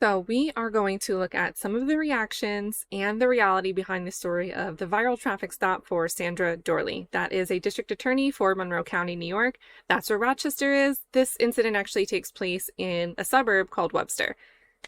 So we are going to look at some of the reactions and the reality behind the story of the viral traffic stop for Sandra Doorley. That is a district attorney for Monroe County, New York. That's where Rochester is. This incident actually takes place in a suburb called Webster.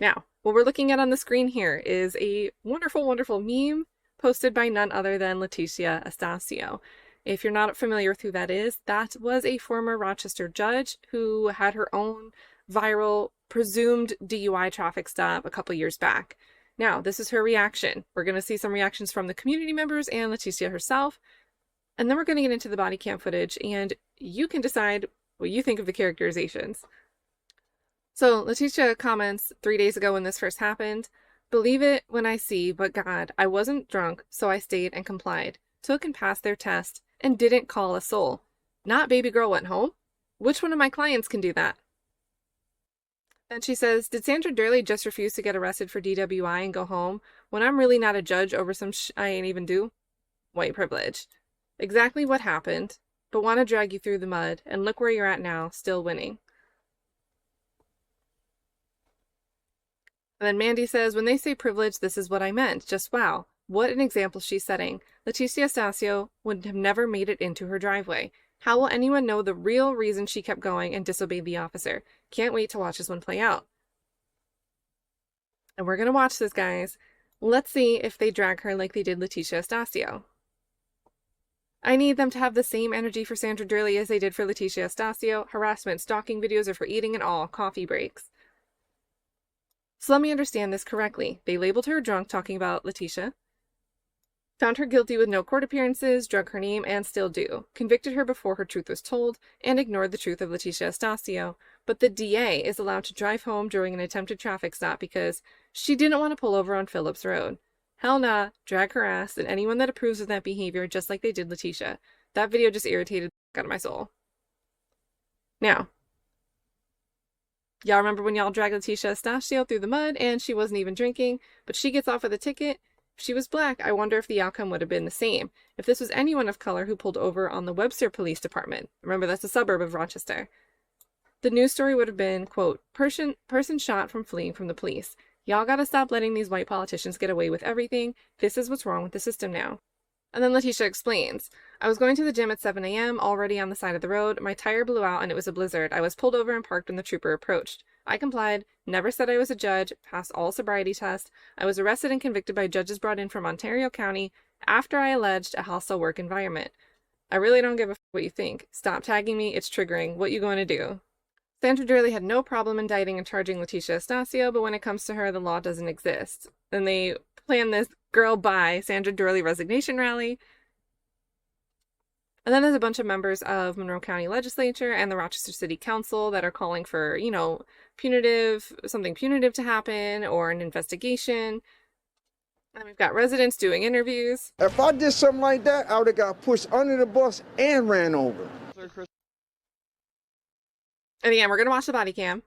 Now, what we're looking at on the screen here is a wonderful, wonderful meme posted by none other than Leticia Astacio. If you're not familiar with who that is, that was a former Rochester judge who had her own viral presumed DUI traffic stop a couple years back. Now, this is her reaction. We're going to see some reactions from the community members and Leticia herself, and then we're going to get into the body cam footage, and you can decide what you think of the characterizations. So Leticia comments 3 days ago when this first happened, "Believe it when I see, but God, I wasn't drunk, so I stayed and complied. Took and passed their test and didn't call a soul. Not baby girl went home. Which one of my clients can do that?" Then she says, "Did Sandra Doorley just refuse to get arrested for DWI and go home when I'm really not a judge over some I ain't even do? White privilege. Exactly what happened, but want to drag you through the mud, and look where you're at now, still winning." And then Mandy says, "When they say privilege, this is what I meant. Just wow. What an example she's setting. Leticia Astacio would have never made it into her driveway. How will anyone know the real reason she kept going and disobeyed the officer? Can't wait to watch this one play out." And we're going to watch this, guys. Let's see if they drag her like they did Leticia Astacio. I need them to have the same energy for Sandra Doorley as they did for Leticia Astacio. Harassment, stalking videos of her eating and all. Coffee breaks. So let me understand this correctly. They labeled her drunk, talking about Leticia. Found her guilty with no court appearances, drug her name, and still do. Convicted her before her truth was told, and ignored the truth of Leticia Astacio. But the DA is allowed to drive home during an attempted traffic stop because she didn't want to pull over on Phillips Road. Hell nah, drag her ass and anyone that approves of that behavior just like they did Leticia. That video just irritated the out of my soul. Now, y'all remember when y'all dragged Leticia Astacio through the mud and she wasn't even drinking, but she gets off with a ticket? If she was black, I wonder if the outcome would have been the same. If this was anyone of color who pulled over on the Webster Police Department, remember that's a suburb of Rochester, the news story would have been, quote, person shot from fleeing from the police. Y'all gotta stop letting these white politicians get away with everything. This is what's wrong with the system now. And then Leticia explains, "I was going to the gym at 7 a.m., already on the side of the road. My tire blew out and it was a blizzard. I was pulled over and parked when the trooper approached. I complied, never said I was a judge, passed all sobriety tests. I was arrested and convicted by judges brought in from Ontario County after I alleged a hostile work environment. I really don't give a f what you think. Stop tagging me, it's triggering. What you going to do?" Sandra Doorley had no problem indicting and charging Leticia Astacio, but when it comes to her, the law doesn't exist. And they plan this girl bye Sandra Doorley resignation rally. And then there's a bunch of members of Monroe County Legislature and the Rochester City Council that are calling for, something punitive to happen or an investigation. And we've got residents doing interviews. If I did something like that, I would have got pushed under the bus and ran over. And again, we're going to watch the body cam.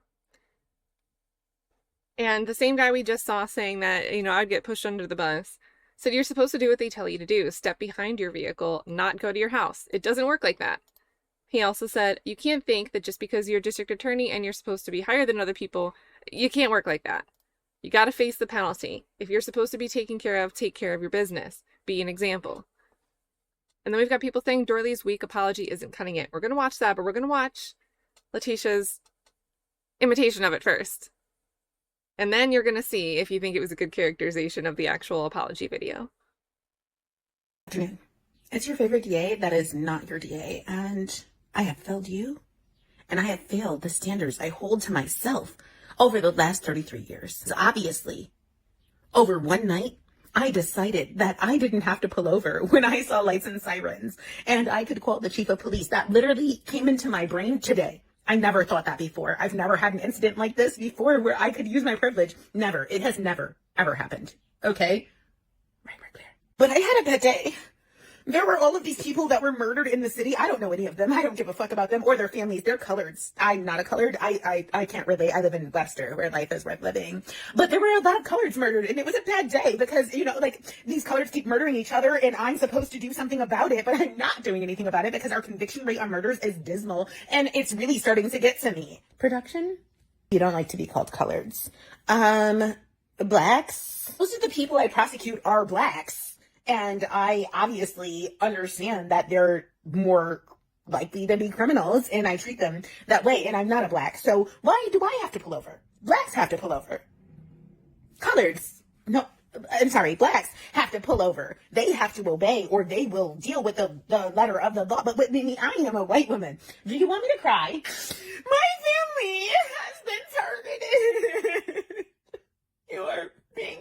And the same guy we just saw saying that, I'd get pushed under the bus, said you're supposed to do what they tell you to do. Step behind your vehicle, not go to your house. It doesn't work like that. He also said, you can't think that just because you're a district attorney and you're supposed to be higher than other people, you can't work like that. You got to face the penalty. If you're supposed to be taken care of, take care of your business. Be an example. And then we've got people saying Doorley's weak apology isn't cutting it. We're going to watch that, but we're going to watch Leticia's imitation of it first. And then you're going to see if you think it was a good characterization of the actual apology video. It's your favorite DA that is not your DA, and I have failed you, and I have failed the standards I hold to myself over the last 33 years. So obviously, over one night, I decided that I didn't have to pull over when I saw lights and sirens, and I could call the chief of police. That literally came into my brain today. I never thought that before. I've never had an incident like this before where I could use my privilege. Never. It has never, ever happened. Okay? Right, clear. But I had a bad day. There were all of these people that were murdered in the city. I don't know any of them. I don't give a fuck about them or their families. They're coloreds. I'm not a colored. I can't relate. I live in Webster where life is worth living. But there were a lot of coloreds murdered, and it was a bad day because, these coloreds keep murdering each other, and I'm supposed to do something about it, but I'm not doing anything about it because our conviction rate on murders is dismal, and it's really starting to get to me. Production? You don't like to be called coloreds. Blacks. Most of the people I prosecute are blacks. And I obviously understand that they're more likely to be criminals, and I treat them that way, and I'm not a black. So why do I have to pull over? Blacks have to pull over. Coloreds. No, I'm sorry, blacks have to pull over. They have to obey, or they will deal with the letter of the law. But with me, I am a white woman. Do you want me to cry? My family has been targeted. You're being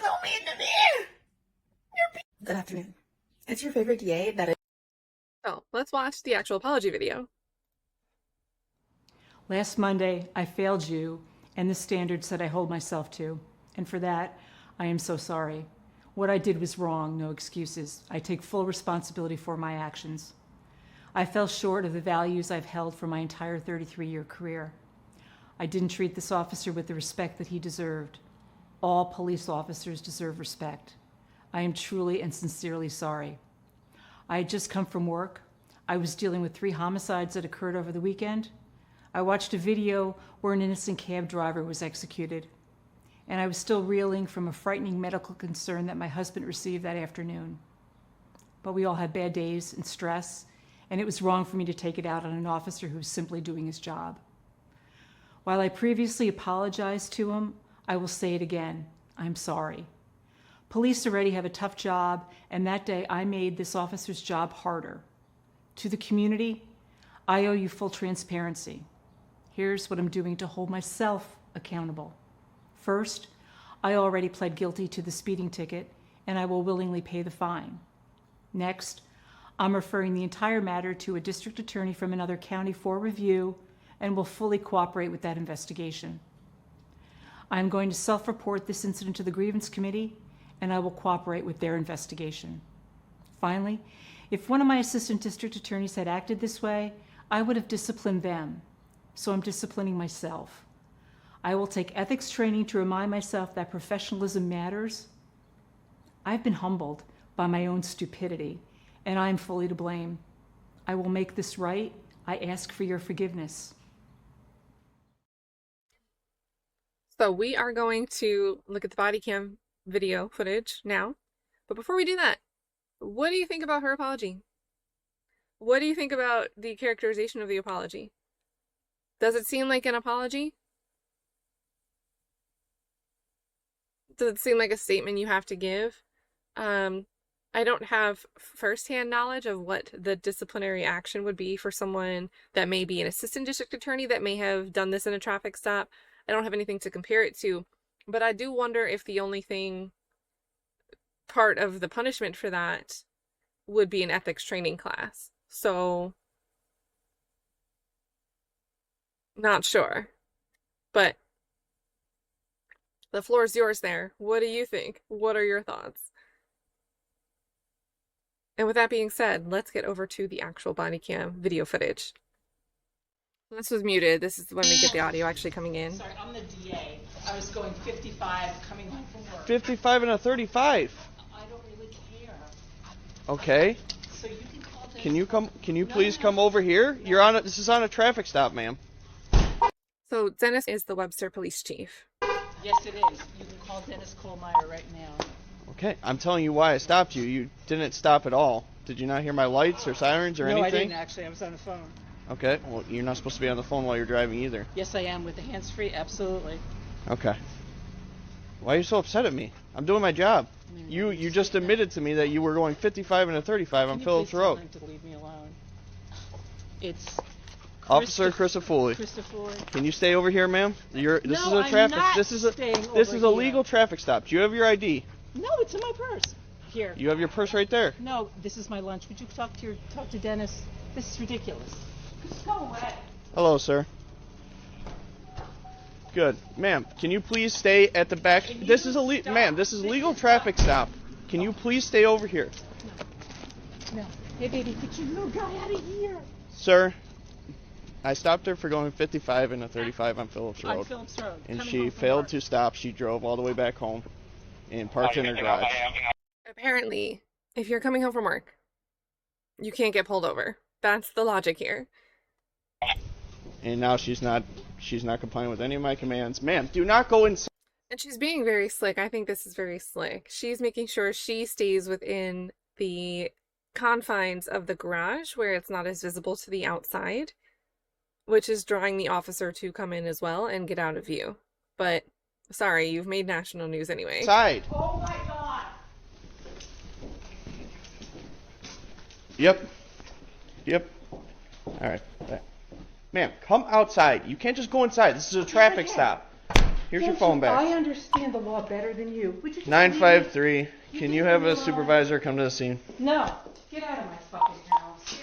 so mean to me. Good afternoon. It's your favorite DA that is. So let's watch the actual apology video. Last Monday, I failed you and the standards that I hold myself to. And for that, I am so sorry. What I did was wrong, no excuses. I take full responsibility for my actions. I fell short of the values I've held for my entire 33-year career. I didn't treat this officer with the respect that he deserved. All police officers deserve respect. I am truly and sincerely sorry. I had just come from work. I was dealing with 3 homicides that occurred over the weekend. I watched a video where an innocent cab driver was executed, and I was still reeling from a frightening medical concern that my husband received that afternoon. But we all had bad days and stress, and it was wrong for me to take it out on an officer who was simply doing his job. While I previously apologized to him, I will say it again. I'm sorry. Police already have a tough job, and that day I made this officer's job harder. To the community, I owe you full transparency. Here's what I'm doing to hold myself accountable. First, I already pled guilty to the speeding ticket, and I will willingly pay the fine. Next, I'm referring the entire matter to a district attorney from another county for review and will fully cooperate with that investigation. I'm going to self-report this incident to the grievance committee, and I will cooperate with their investigation. Finally, if one of my assistant district attorneys had acted this way, I would have disciplined them. So I'm disciplining myself. I will take ethics training to remind myself that professionalism matters. I've been humbled by my own stupidity, and I'm fully to blame. I will make this right. I ask for your forgiveness. So we are going to look at the body cam video footage now. But before we do that, what do you think about her apology? What do you think about the characterization of the apology? Does it seem like an apology? Does it seem like a statement you have to give? I don't have firsthand knowledge of what the disciplinary action would be for someone that may be an assistant district attorney that may have done this in a traffic stop. I don't have anything to compare it to, but I do wonder if the only thing part of the punishment for that would be an ethics training class. So, not sure, but the floor is yours there. What do you think? What are your thoughts? And with that being said, let's get over to the actual body cam video footage. This was muted. This is when we get the audio actually coming in. Sorry, I'm the DA. I was going 55 coming home from work. 55 and a 35. I don't really care. Okay. So you can call Dennis. Can you please come over here? You're on this is on a traffic stop, ma'am. So Dennis is the Webster police chief. Yes, it is. You can call Dennis Kohlmeyer right now. Okay, I'm telling you why I stopped you. You didn't stop at all. Did you not hear my lights or sirens or anything? No, I didn't actually. I was on the phone. Okay, well, you're not supposed to be on the phone while you're driving either. Yes, I am with the hands-free. Absolutely. Okay. Why are you so upset at me? I'm doing my job. You just admitted to me that you were going 55 and a 35 on Phillips Road. Can you please tell him to leave me alone? It's Officer Christopher. Can you stay over here, ma'am? This is a traffic. This is a legal traffic stop. Do you have your ID? No, it's in my purse. Here. You have your purse right there. No, this is my lunch. Would you talk to Dennis? This is ridiculous. Just go away. Hello, sir. Good. Ma'am, can you please stay at the back? This is a legal traffic stop. Can you please stay over here? No. Hey, baby, get your little guy out of here. Sir, I stopped her for going 55 and a 35 on Phillips Road. On Phillips Road. And she failed to stop. She drove all the way back home and parked in her garage. Apparently, if you're coming home from work, you can't get pulled over. That's the logic here. And now she's not She's not complying with any of my commands. Ma'am, do not go inside. And she's being very slick. I think this is very slick. She's making sure she stays within the confines of the garage where it's not as visible to the outside, which is drawing the officer to come in as well and get out of view. But sorry, you've made national news anyway. Inside. Oh my God! Yep. All right. Ma'am, come outside. You can't just go inside. This is a traffic stop. Here's your phone back. I understand the law better than you. Would you just 953. Can you have a supervisor come to the scene? No. Get out of my fucking house.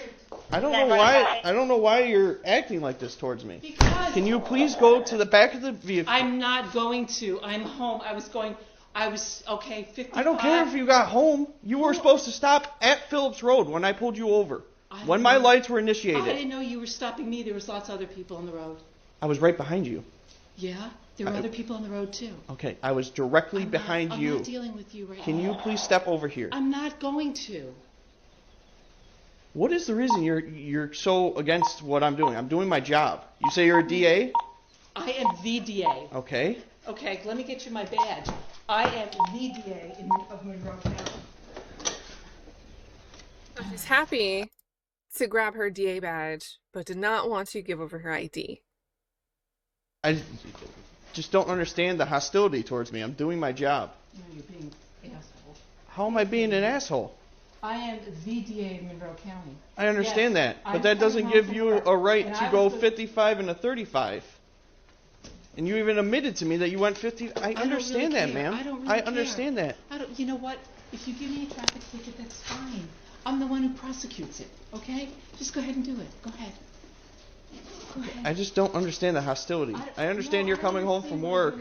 I don't know why you're acting like this towards me. Because Can you please go to the back of the vehicle? I'm not going to. I'm home. Okay, 55. I don't care if you got home. You were supposed to stop at Phillips Road when I pulled you over. When my lights were I initiated. didn't know you were stopping me. There was lots of other people on the road. I was right behind you. Yeah? There were other people on the road too. Okay, I was directly behind you. I'm not dealing with you right now. Can you please step over here? I'm not going to. What is the reason you're so against what I'm doing? I'm doing my job. You say you're a DA? I am the DA. Okay. Okay, let me get you my badge. I am the DA of Monroe County. She's happy to grab her DA badge, but did not want to give over her ID. I just don't understand the hostility towards me. I'm doing my job. No, you're being an asshole. How am I being an asshole? I am the DA of Monroe County. I understand Yes, that, but I'm that doesn't coming give home you from work, a right and to I go was the- 55 and a 35. And you even admitted to me that you went 50. I don't understand really that, care. ma'am. I don't really I care. understand that. You know what? If you give me a traffic ticket, that's fine. I'm the one who prosecutes it, okay? Just go ahead and do it. Go ahead. Go ahead. I just don't understand the hostility. I understand you're coming home from work.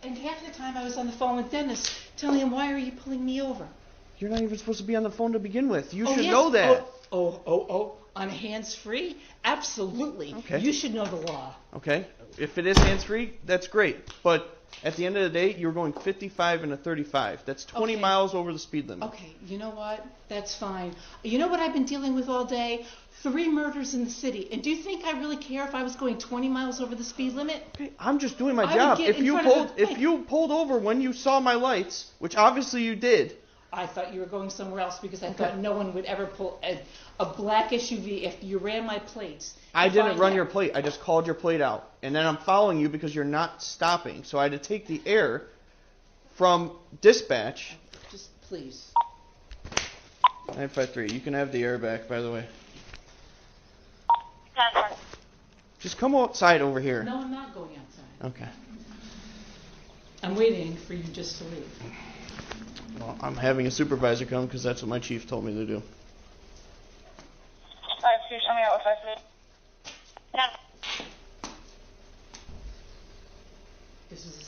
And half the time I was on the phone with Dennis telling him, why are you pulling me over? You're not even supposed to be on the phone to begin with. You Oh, should yes. know that. On hands-free? Absolutely. Okay. You should know the law. Okay? If it is hands-free, that's great. But at the end of the day, you're going 55 and a 35. That's 20 Okay. miles over the speed limit. Okay, you know what? That's fine. You know what I've been dealing with all day? 3 murders in the city. And do you think I really care if I was going 20 miles over the speed limit? Okay, I'm just doing my I would job. get If in you front of pulled the- if you pulled over when you saw my lights, which obviously you did. I thought you were going somewhere else because I thought no one would ever pull a black SUV if you ran my plates. I If didn't run had- your plate. I just called your plate out. And then I'm following you because you're not stopping. So I had to take the air from dispatch. Just please. 953. You can have the air back, by the way. Just come outside over here. No, I'm not going outside. Okay. I'm waiting for you just to leave. Well, I'm having a supervisor come because that's what my chief told me to do.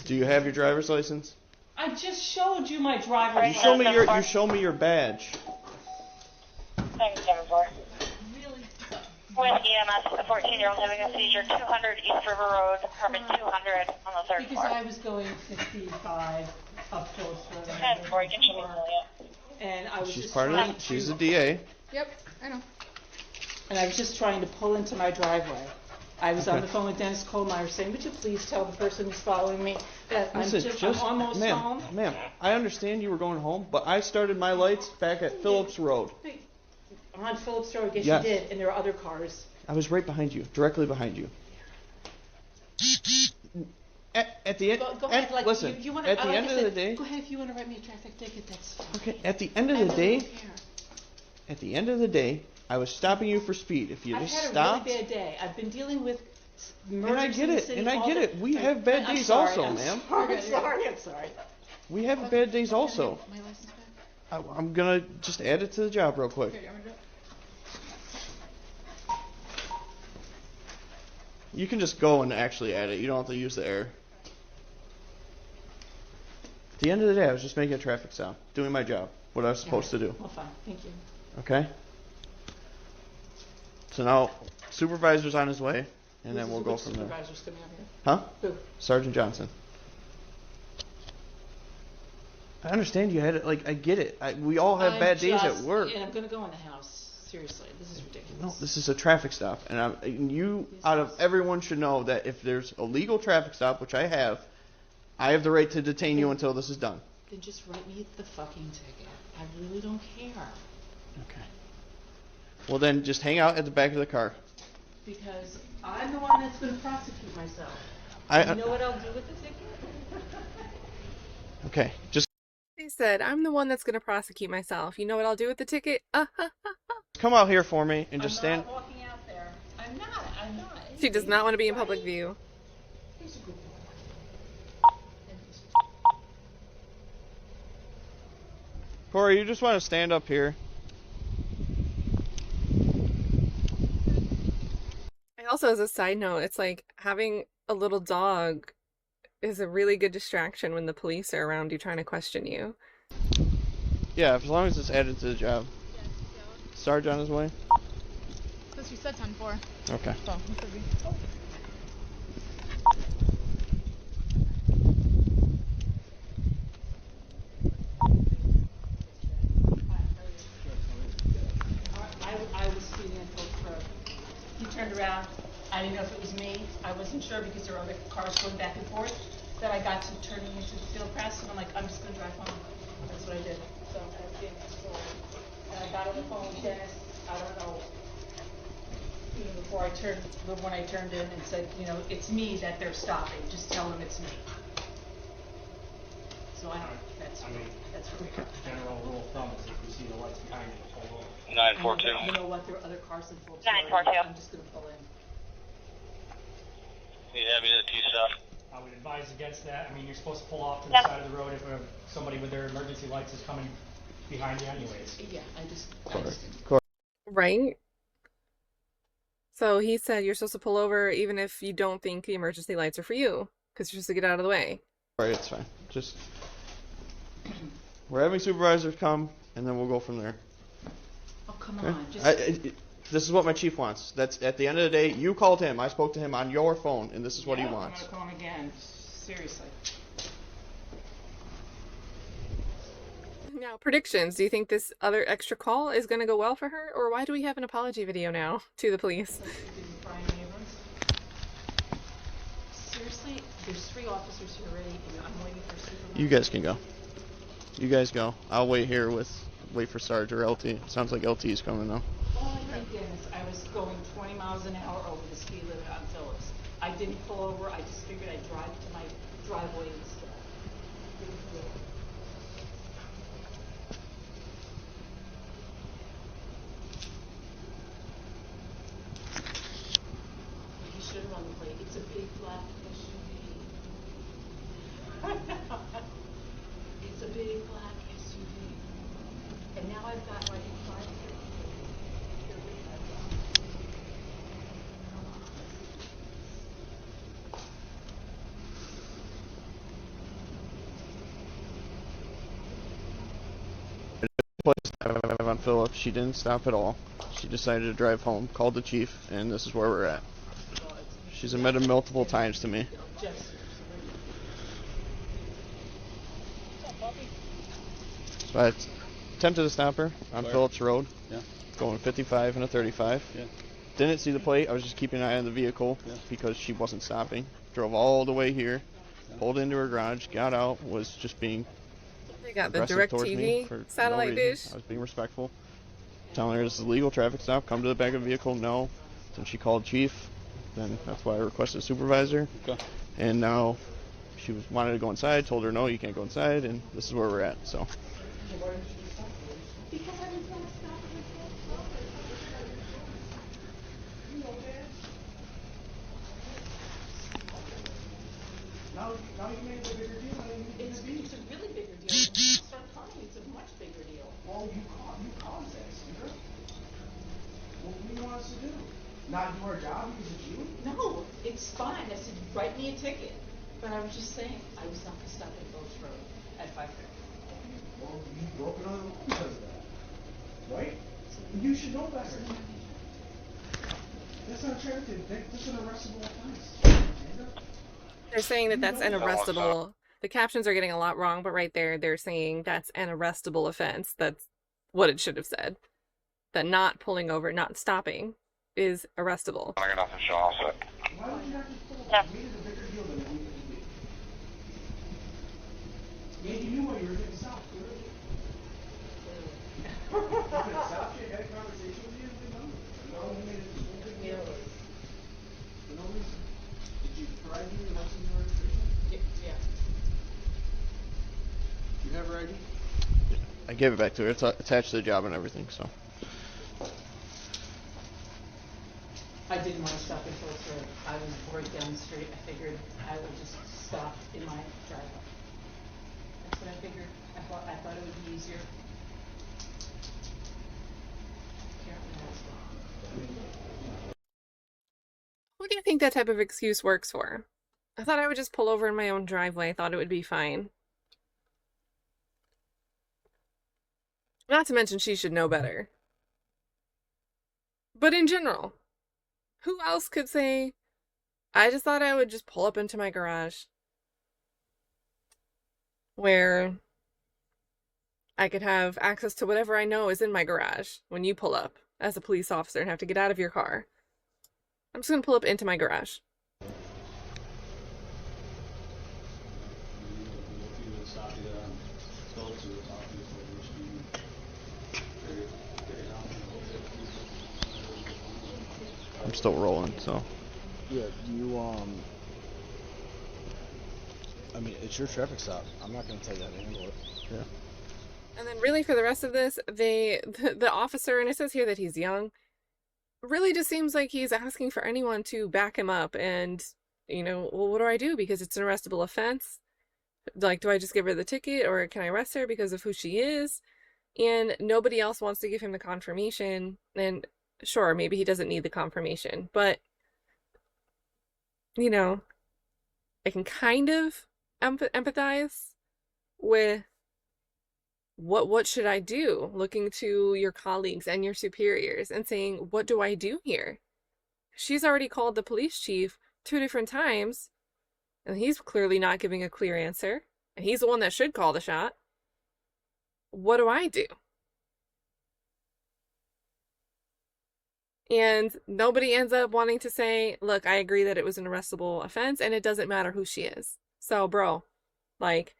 Do you have your driver's license? I just showed you my driver's You show me your badge. Really? With EMS, a 14-year-old having a seizure, 200 East River Road, apartment 200 on the 3rd Because floor. I was going 55 up Phillips Road. And Roy, get you And I was She's just part of trying it. She's a DA. Yep, I know. And I was just trying to pull into my driveway. I was on Okay. the phone with Dennis Kohlmeyer saying, would you please tell the person who's following me that Listen, I'm almost ma'am, home? ma'am, I understand you were going home, but I started my lights back at Phillips Road. On Phillips Road, yes, Yes. you did, and there are other cars. I was right behind you, directly behind you. At the end, Go ahead, like, listen, you wanna, at the like end I of the said, day, go ahead if you want to write me a traffic ticket, that's fine. okay, at the end of I the day, don't care. at the end of the day, I was stopping you for speed. If you I've just had stopped, a really bad day. I've been dealing with murders and I get in the it, city and I all get day. it. We have bad I'm days sorry, also, I'm ma'am. sorry, I'm sorry. We have bad days also. My license back? I'm gonna just add it to the job real quick. Here, I'm gonna do it. You can just go and actually add it. You don't have to use the error. At the end of the day, I was just making a traffic stop, doing my job, what I was supposed to do. Well, fine, thank you. Okay? So now, supervisor's on his way, and then we'll go from there. Supervisor's coming up here. Huh? Who? Sergeant Johnson. I understand you had it. Like, I get it. We all have bad days at work. And I'm going to go in the house. Seriously, this is ridiculous. No, this is a traffic stop, and you, out of everyone, should know that if there's a legal traffic stop, which I have the right to detain you until this is done. Then just write me the fucking ticket. I really don't care. Okay. Well, then just hang out at the back of the car. Because I'm the one that's going to prosecute myself. You know what I'll do with the ticket? Okay, just He said, I'm the one that's going to prosecute myself. You know what I'll do with the ticket? come out here for me and just stand. I'm not walking out there. I'm not. She does not want to be in public view. He's a good boy. Corey, you just want to stand up here. And also, as a side note, it's like having a little dog is a really good distraction when the police are around you trying to question you. Yeah, as long as it's added to the job. Sarge on his way? Because you said 10-4. Okay. So, it could be. I was speeding at Phillips Road. He turned around. I didn't know if it was me. I wasn't sure because there were other cars going back and forth. That I got to turning into the field press, and I'm like, I'm just going to drive home. That's what I did. So I was getting control. And I got on the phone with Dennis. I don't know. Even before when I turned in and said, you know, it's me that they're stopping. Just tell them it's me. So I don't know. That's what we got. General rule of thumb is if you see the lights behind you, pull over. 942. You know what? There are other cars in Phillips 942. Road. I'm just going to pull in. Yeah, me the T-stuff. I would advise against that. I mean, you're supposed to pull off to the side of the road if somebody with their emergency lights is coming behind you anyways. Yeah, I just Right? So he said you're supposed to pull over even if you don't think the emergency lights are for you, because you're supposed to get out of the way. Right, it's fine. Just we're having supervisors come, and then we'll go from there. Oh, come Okay? on. Just This is what my chief wants. That's at the end of the day. You called him. I spoke to him on your phone, and this is what he wants. I'm going to call him again. Seriously. Now, predictions. Do you think this other extra call is going to go well for her? Or why do we have an apology video now to the police? Seriously, there's 3 officers here already, and I'm waiting for supervisor. You guys can go. You guys go. I'll wait here wait for Sarge or LT. Sounds like LT is coming though. Oh, thank goodness. I was going 20 miles an hour over the speed limit on Phillips. I didn't pull over. I just figured I'd drive to my driveway instead. You should have run the plate. It's a big black SUV. It's a big black SUV. And now I've got like 5 here. On Phillips, she didn't stop at all. She decided to drive home, called the chief, and this is where we're at. She's admitted multiple times to me. So I attempted to stop her on Phillips Road, going 55 and a 35. Didn't see the plate. I was just keeping an eye on the vehicle because she wasn't stopping. Drove all the way here, pulled into her garage, got out, was just being They got the aggressive towards DirecTV me for satellite no dish. reason. I was being respectful, telling her this is a legal traffic stop. Come to the back of the vehicle. No. Then she called chief. Then that's why I requested a supervisor. Okay. And now she wanted to go inside. Told her no, you can't go inside. And this is where we're at. So. Now you made it a bigger deal than it needed to be. It's a really bigger deal. When you start talking, it's a much bigger deal. Well, you caused that, Sandra. What do you want us to do? Not do our job because it's you? No, it's fine. I said, write me a ticket. But I was just saying, I was not going to stop at Phillips Road at 5:30. Well, you broke another rule because of that. Right? You should know better. That's not traffic. That's an arrestable offense. Sandra? They're saying that that's an arrestable. The captions are getting a lot wrong, but right there, they're saying that's an arrestable offense. That's what it should have said. that not pulling over, not stopping, is arrestable. I got nothing to show all set. Yep. Yeah, you knew why you were getting stopped. Stopped you, had a conversation with you, for no reason. Did you provide you your license and registration? Yeah. You have her ID? I gave it back to her. It's attached to the job and everything, so. I didn't want to stop until I was right down the street. I figured I would just stop in my driveway. That's what I figured. I thought it would be easier. Apparently I was wrong. What do you think that type of excuse works for? I thought I would just pull over in my own driveway. I thought it would be fine. Not to mention she should know better. But in general, who else could say, I just thought I would just pull up into my garage where I could have access to whatever I know is in my garage when you pull up as a police officer and have to get out of your car. I'm just going to pull up into my garage. I'm still rolling, so. Yeah, you, I mean, it's your traffic stop. I'm not going to tell you how to handle it. Yeah. And then really for the rest of this, the officer, and it says here that he's young, really just seems like he's asking for anyone to back him up and, you know, well, what do I do? Because it's an arrestable offense. Like, do I just give her the ticket or can I arrest her because of who she is? And nobody else wants to give him the confirmation. And sure, maybe he doesn't need the confirmation, but, you know, I can kind of empathize with what should I do? Looking to your colleagues and your superiors and saying, what do I do here? She's already called the police chief 2 different times, and he's clearly not giving a clear answer, and he's the one that should call the shot. What do I do? And nobody ends up wanting to say, look, I agree that it was an arrestable offense, and it doesn't matter who she is. So, bro, like,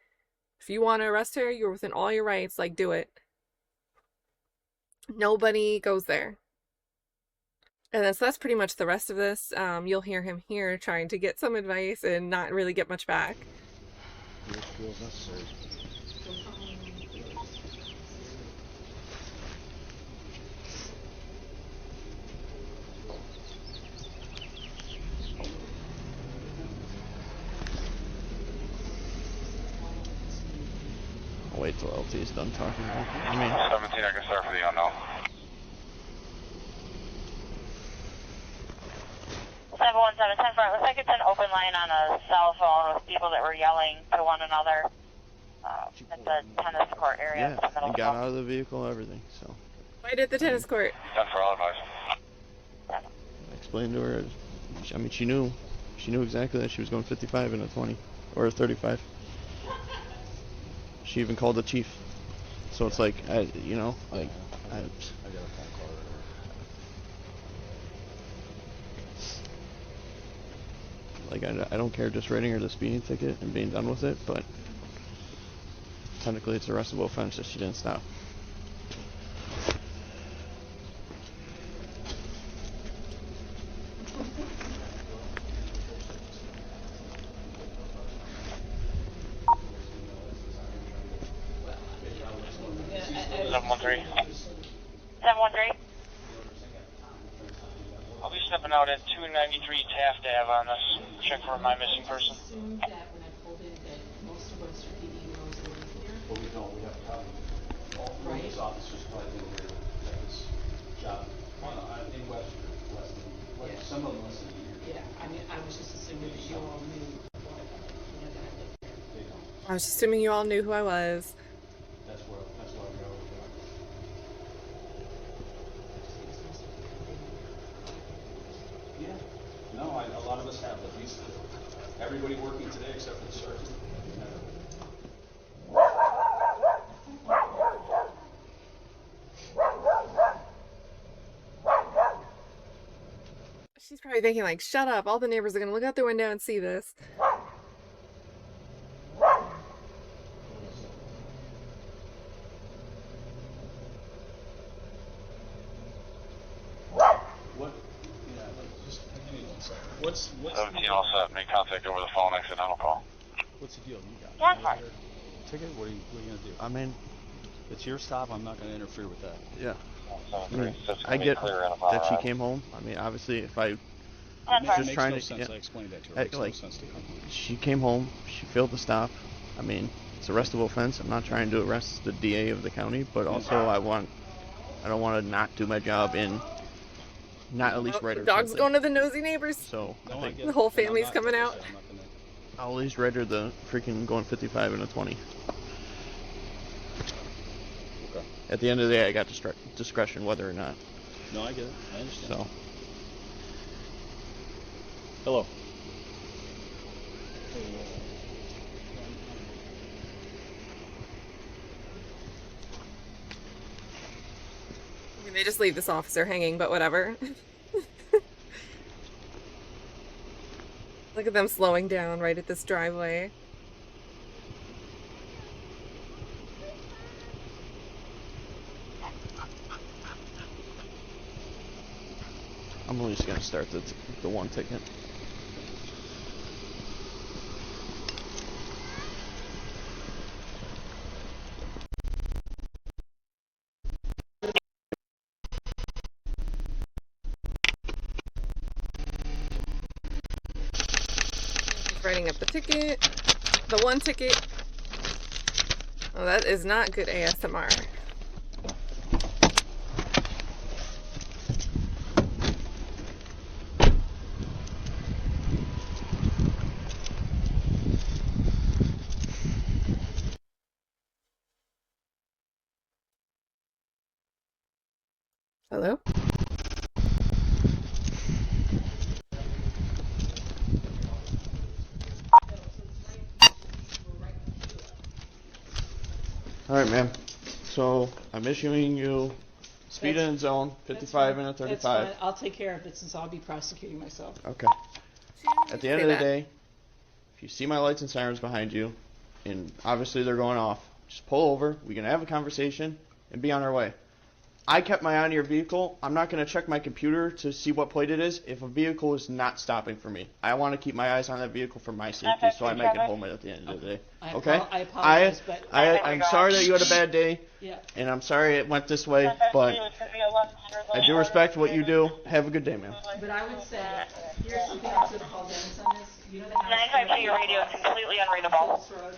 if you want to arrest her, you're within all your rights, like, do it. Nobody goes there. And then, so that's pretty much the rest of this. You'll hear him here trying to get some advice and not really get much back. Feels necessary. I'll wait till LT is done talking. I mean, 17, I can start for the unknown. 717, 10 front. Looks like it's an open line on a cell phone with people that were yelling to one another at the tennis court area. yeah, he got out of the vehicle, everything, so. Right at the tennis court. 10 for all advice. I explained to her, I mean, she knew exactly that she was going 55 in a 20, or a 35. She even called the chief. So it's like, you know, like, I got a phone call. like I don't care just writing her the speeding ticket and being done with it, but technically it's an arrestable offense if she didn't stop. I'll be stepping out at 293 Taft Ave on this. Check for my missing person. Assumed that when I pulled in that most of Western PD knows that I'm here. But we don't. We have a copy. All Right. police officers probably didn't hear that this job in Western. Yeah. Some of them listen to you. Yeah, I mean, I was just assuming that you all knew that I lived there. They don't. I was assuming you all knew who I was. That's why we are. Yeah. No, a lot of us have. At least everybody working today, except for the sergeant. probably thinking like, shut up, all the neighbors are gonna look out their window and see this. What's 17 all set, make contact over the phone, accidental call. What's the deal? You Yeah, got fine. a ticket? What are you gonna do? I mean, It's your stop. I'm not gonna interfere with that. yeah. I 7-3, mean, so it's I gonna be get clear in that about, she came home. I mean, obviously, if I That's just fine. Makes trying no to, sense. yeah, I explained that to her. It makes like, no sense to come home. she came home. She failed to stop. I mean, it's a arrestable offense. I'm not trying to arrest the DA of the county, but also I don't want to not do my job and not at least write her Dog's something. going to the nosy neighbors. So No, I I think get The it. whole And I'm family's not- coming like I out. said, I'm not gonna- I'll at least write her the freaking going 55 and a 20. Okay. At the end of the day, I got discretion whether or not. No, I get it. I understand. So Hello. I mean, they just leave this officer hanging, but whatever. Look at them slowing down right at this driveway. I'm only just gonna start the one ticket. He's writing up the ticket. The one ticket. Oh, that is not good ASMR. Hello? All right, ma'am. So I'm issuing you speed in zone 55 and a 35. That's fine. I'll take care of it since I'll be prosecuting myself. Okay. At the end of the day, if you see my lights and sirens behind you, and obviously they're going off, just pull over. We can have a conversation and be on our way. I kept my eye on your vehicle. I'm not going to check my computer to see what plate it is if a vehicle is not stopping for me. I want to keep my eyes on that vehicle for my safety, so I make it home at the end of the day. Okay? I apologize, but I'm sorry that you had a bad day, yeah. and I'm sorry it went this way, but I do respect what you do. Have a good day, ma'am. But I would say, here's something else to call Dennis on this. You know the house 952, your radio is completely unreadable. Phillips Road?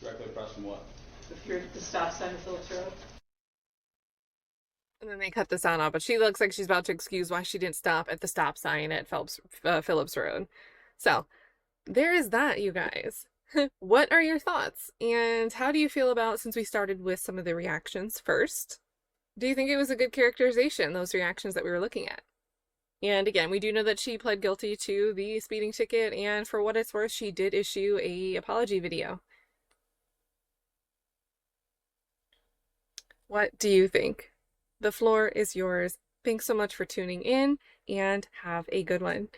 Directly across from what? If you're at the stop sign of Phillips Road? And then they cut the sound off, but she looks like she's about to excuse why she didn't stop at the stop sign at Phillips Road. So, there is that, you guys. What are your thoughts? And how do you feel about, since we started with some of the reactions first, do you think it was a good characterization, those reactions that we were looking at? And again, we do know that she pled guilty to the speeding ticket, and for what it's worth, she did issue an apology video. What do you think? The floor is yours. Thanks so much for tuning in, and have a good one.